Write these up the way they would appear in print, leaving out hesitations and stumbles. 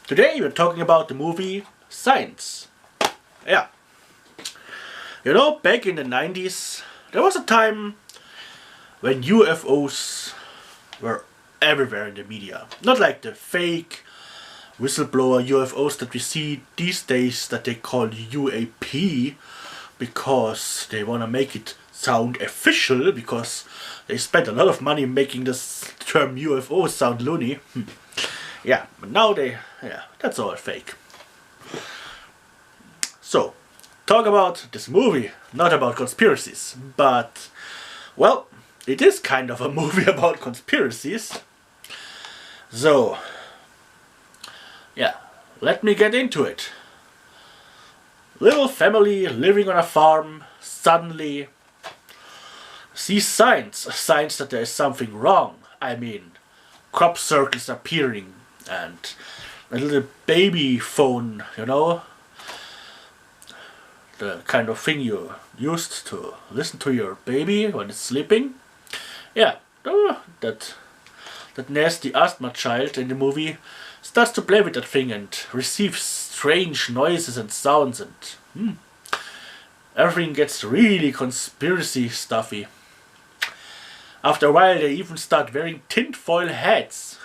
Today we're talking about the movie Science. Yeah. You know, back in the 90s, there was a time when UFOs were everywhere in the media. Not like the fake whistleblower UFOs that we see these days that they call UAP because they want to make it sound official, because they spent a lot of money making this term UFO sound loony. Yeah, but now that's all fake. So, talk about this movie, not about conspiracies, but, well, it is kind of a movie about conspiracies. So, yeah, let me get into it. Little family living on a farm suddenly sees signs that there is something wrong. I mean, crop circles appearing and a little baby phone, you know, the kind of thing you used to listen to your baby when it's sleeping. Yeah, that nasty asthma child in the movie starts to play with that thing and receives strange noises and sounds, and everything gets really conspiracy stuffy. After a while they even start wearing tinfoil hats.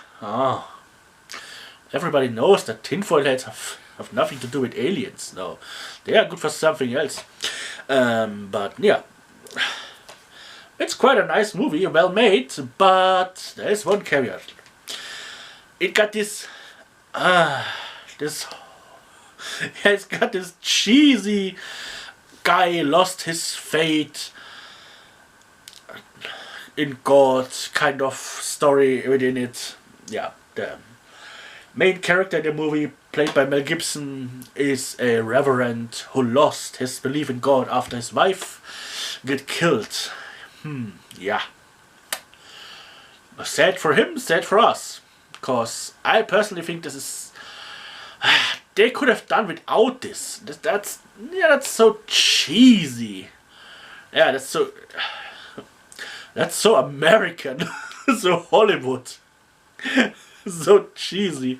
Everybody knows that tinfoil hats have nothing to do with aliens. No, they are good for something else. But yeah, it's quite a nice movie, well made, but there is one caveat. It got it's got this cheesy guy lost his fate in God kind of story within it. Yeah, the main character in the movie, played by Mel Gibson, is a reverend who lost his belief in God after his wife got killed. Yeah. Sad for him, sad for us. Because I personally think this is... they could have done without this. That's so cheesy. Yeah, that's so... that's so American. So Hollywood. So cheesy.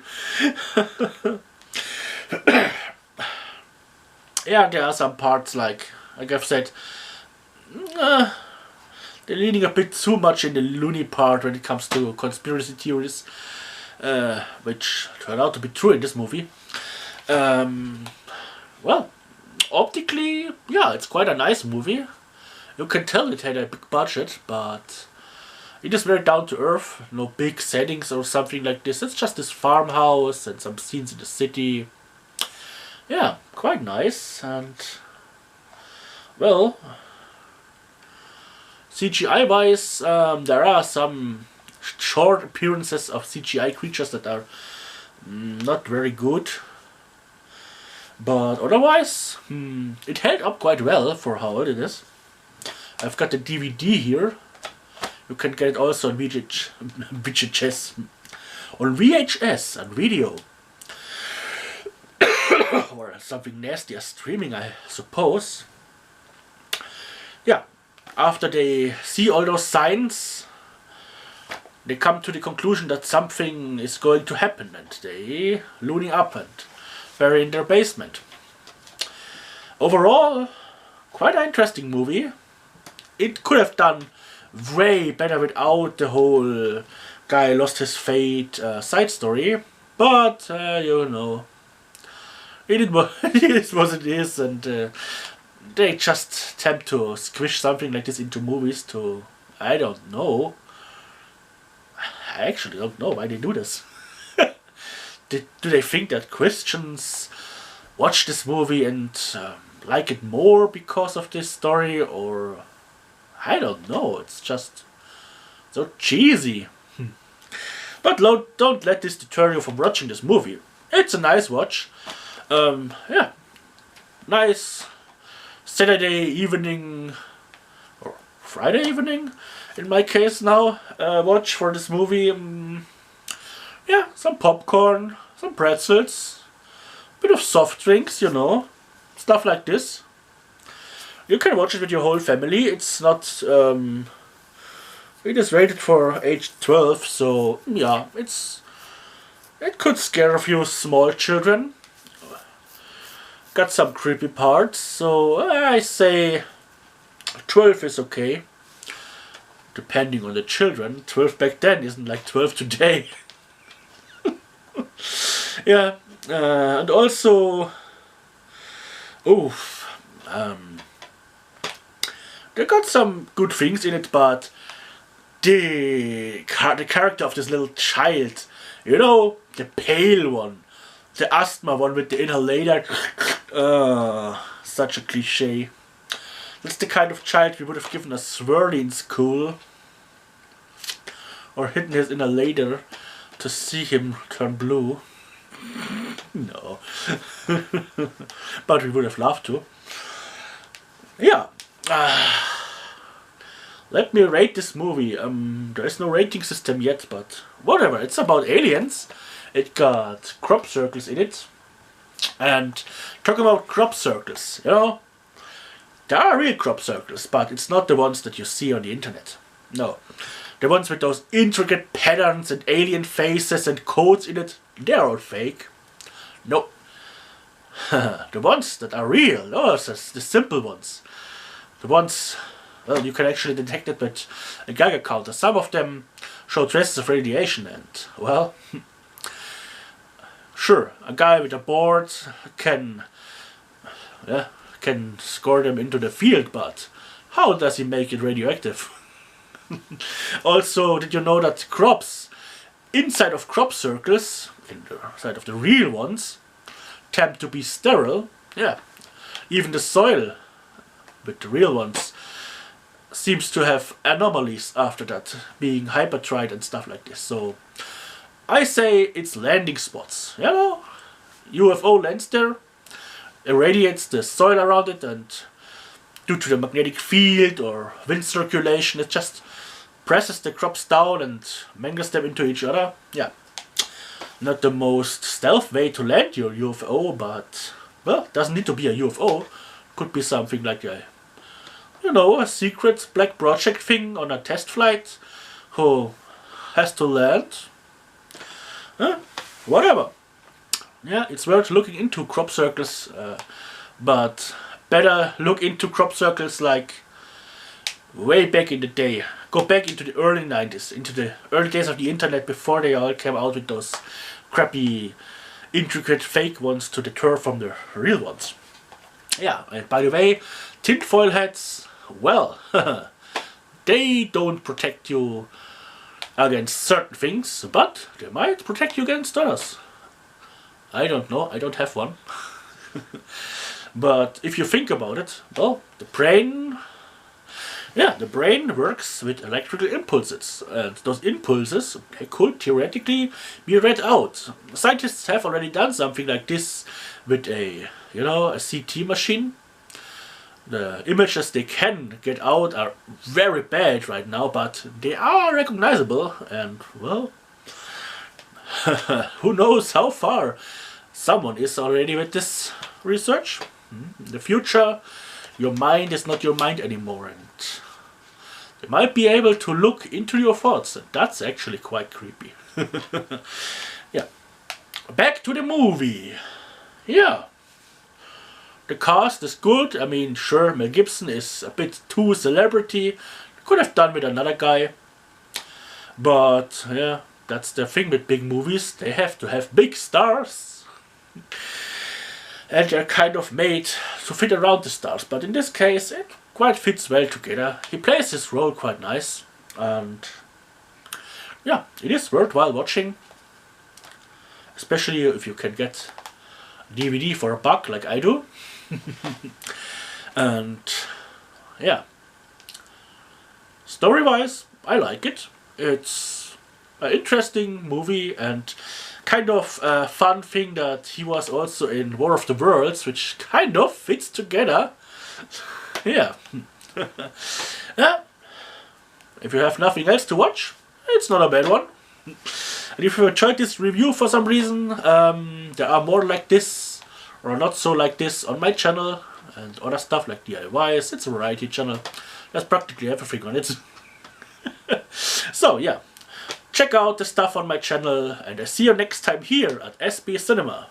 Yeah, there are some parts, like I've said, they're leaning a bit too much in the loony part when it comes to conspiracy theories, which turned out to be true in this movie. Well, optically, yeah, it's quite a nice movie. You can tell it had a big budget, but it is very down to earth. No big settings or something like this. It's just this farmhouse and some scenes in the city. Yeah, quite nice. And, well, CGI wise, there are some short appearances of CGI creatures that are not very good. But otherwise, it held up quite well for how old it is. I've got the DVD here. You can get it also on VHS, on video. Or something nasty as streaming, I suppose. Yeah, after they see all those signs, they come to the conclusion that something is going to happen, and they loony up and bury in their basement. Overall, quite an interesting movie. It could have done way better without the whole guy lost his fate side story, but you know, it is what it is, and they just attempt to squish something like this into movies to, I don't know. I actually don't know why they do this. Do they think that Christians watch this movie and like it more because of this story, or I don't know, it's just so cheesy. But don't let this deter you from watching this movie. It's a nice watch. Yeah, nice Saturday evening, or Friday evening in my case now, watch for this movie. Yeah, some popcorn, some pretzels, bit of soft drinks, you know, stuff like this. You can watch it with your whole family. It's not it is rated for age 12, so yeah, it's It could scare a few small children. Got some creepy parts, so I say 12 is okay. Depending on the children. 12 back then isn't like 12 today. Yeah, and also, they got some good things in it, but the character of this little child, you know, the pale one, the asthma one with the inhalator, such a cliche. That's the kind of child we would have given a swirly in school, or hidden his inhalator to see him turn blue. No. But we would have loved to. Yeah. Let me rate this movie. There is no rating system yet, but whatever. It's about aliens. It got crop circles in it. And talking about crop circles, you know, there are real crop circles, but it's not the ones that you see on the internet. No. The ones with those intricate patterns and alien faces and codes in it, they're all fake. No. The ones that are real, those are the simple ones. The ones, well, you can actually detect it with a Geiger counter. Some of them show traces of radiation and, well, sure, a guy with a board can score them into the field, but how does he make it radioactive? Also, did you know that crops inside of crop circles, inside of the real ones, tend to be sterile? Yeah, even the soil with the real ones seems to have anomalies after that, being hypertrided and stuff like this. So I say it's landing spots. You know, UFO lands there, irradiates the soil around it, and due to the magnetic field or wind circulation, it just presses the crops down and mangles them into each other. Yeah, not the most stealth way to land your UFO, but, well, doesn't need to be a UFO. Could be something like a, you know, a secret black project thing on a test flight who has to land. Whatever. Yeah, it's worth looking into crop circles, but better look into crop circles like way back in the day. Go back into the early 90s, into the early days of the internet before they all came out with those crappy, intricate fake ones to deter from the real ones. Yeah, and by the way, tinfoil hats, well, they don't protect you against certain things, but they might protect you against others. I don't know, I don't have one. But if you think about it, well, the brain works with electrical impulses, and those impulses, they could theoretically be read out. Scientists have already done something like this with a, you know, a CT machine. The images they can get out are very bad right now, but they are recognizable, and, well, who knows how far someone is already with this research. In the future, your mind is not your mind anymore, and they might be able to look into your thoughts, and that's actually quite creepy. Yeah. Back to the movie. Yeah. The cast is good. I mean, sure, Mel Gibson is a bit too celebrity. Could have done with another guy. But, yeah, that's the thing with big movies. They have to have big stars. And they're kind of made to fit around the stars. But in this case, it quite fits well together. He plays his role quite nice. And, yeah, it is worthwhile watching. Especially if you can get a DVD for $1 like I do. And yeah, story-wise, I like it. It's an interesting movie, and kind of a fun thing that he was also in War of the Worlds, which kind of fits together. Yeah. Yeah. If you have nothing else to watch, it's not a bad one. And if you enjoyed this review for some reason, there are more like this or not so like this on my channel, and other stuff like DIYs. It's a variety channel. There's practically everything on it. So yeah, check check out the stuff on my channel, and I see you next time here at SB Cinema.